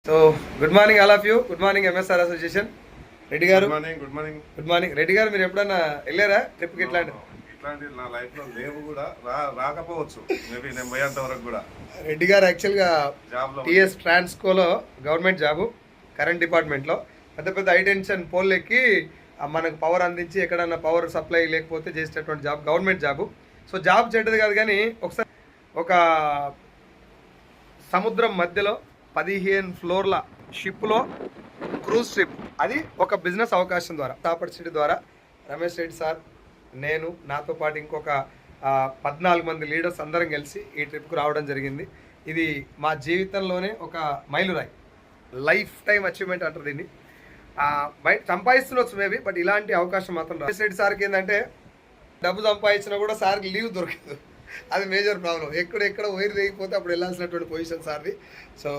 So good morning all of you. Good morning MSR association. Reddy గారు good morning. Reddy గారు మీరు ఎప్పుడన్నా వెళ్ళారా ట్రిప్కి? ఇట్లాంటి నా లైఫ్ లో లేవు కూడా రాకపోవచ్చు, మేబీ నేను పోయేంత వరకు కూడా. రెడ్డి గారు యాక్చువల్గా టీఎస్ ట్రాన్స్కోలో గవర్నమెంట్ జాబు, కరెంట్ డిపార్ట్మెంట్లో పెద్ద పెద్ద హైటెన్షన్ పోల్ ఎక్కి మనకు పవర్ అందించి ఎక్కడన్నా పవర్ సప్లై లేకపోతే చేసేటటువంటి job, government job. So job చేయటది కాదు, కానీ ఒకసారి ఒక సముద్రం మధ్యలో 15 ఫ్లోర్ల షిప్లో క్రూజ్ ట్రిప్, అది ఒక బిజినెస్ అవకాశం ద్వారా, ఆపర్చునిటీ ద్వారా రమేష్ రెడ్డి సార్, నేను, నాతో పాటు ఇంకొక 14 మంది లీడర్స్ అందరం కలిసి ఈ ట్రిప్కు రావడం జరిగింది. ఇది మా జీవితంలోనే ఒక మైలురాయి, లైఫ్ టైం అచీవ్మెంట్ అంటారు దీన్ని. బయట సంపాదిస్తుండొచ్చు మేబీ, బట్ ఇలాంటి అవకాశం మాత్రం రమేష్ రెడ్డి సార్కి ఏంటంటే డబ్బు సంపాదించినా కూడా సార్కి లీవ్ దొరకదు. అది మేజర్ ప్రాబ్లం. ఎక్కడ వైర్ తెగిపోతే అప్పుడు వెళ్ళాల్సినటువంటి పొజిషన్ సార్ది. సో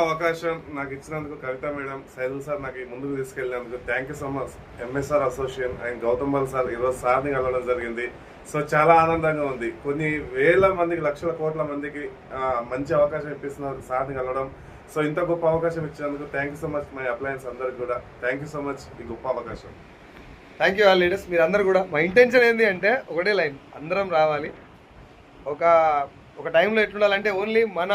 అవకాశం నాకు ఇచ్చినందుకు కవిత మేడం, సైదుల్ సార్ నాకు ముందుకు తీసుకెళ్ళినందుకు thank you so much. MSR association and Gautam Bal sir ఈరోజు సార్ని కలవడం జరిగింది. సో చాలా ఆనందంగా ఉంది. కొన్ని వేల మందికి, లక్షల కోట్ల మందికి మంచి అవకాశం ఇప్పిస్తున్నారు సార్ని కలవడం. సో ఇంత గొప్ప అవకాశం ఇచ్చినందుకు thank you so much my appliances అందరికి కూడా థ్యాంక్ యూ సో మచ్. ఈ గొప్ప అవకాశం. Thank you all leaders. మీరు అందరు కూడా, మా ఇంటెన్షన్ ఏంటి అంటే ఒకటే లైన్, అందరం రావాలి. ఒక టైంలో ఎట్లుండాలంటే ఓన్లీ మన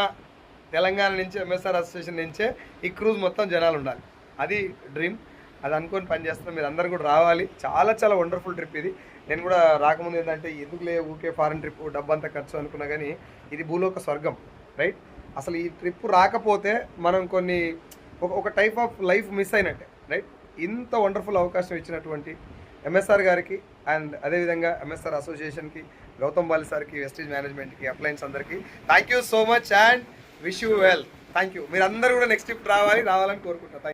తెలంగాణ నుంచి, ఎంఎస్ఆర్ అసోసియేషన్ నుంచే ఈ క్రూజ్ మొత్తం జనాలు ఉండాలి. అది డ్రీమ్. అది అనుకొని పనిచేస్తున్నాం. మీరు అందరు కూడా రావాలి. చాలా వండర్ఫుల్ ట్రిప్ ఇది. నేను కూడా రాకముందు ఏంటంటే ఎందుకులే ఊకే ఫారెన్ ట్రిప్, డబ్బంతా ఖర్చు అనుకున్నా, కానీ ఇది భూలోక స్వర్గం, రైట్? అసలు ఈ ట్రిప్ రాకపోతే మనం కొన్ని ఒక టైప్ ఆఫ్ లైఫ్ మిస్ అయినట్టే, రైట్? ఇంత వండర్ఫుల్ అవకాశం ఇచ్చినటువంటి ఎంఎస్ఆర్ గారికి అండ్ అదేవిధంగా ఎంఎస్ఆర్ అసోసియేషన్కి, గౌతమ్ బాలి సార్కి, వెస్టీజ్ మేనేజ్మెంట్కి, అప్లయన్స్ అందరికీ thank you so much and wish you well. Thank you. మీరు అందరూ కూడా నెక్స్ట్ ట్రిప్ రావాలని కోరుకుంటున్నాను.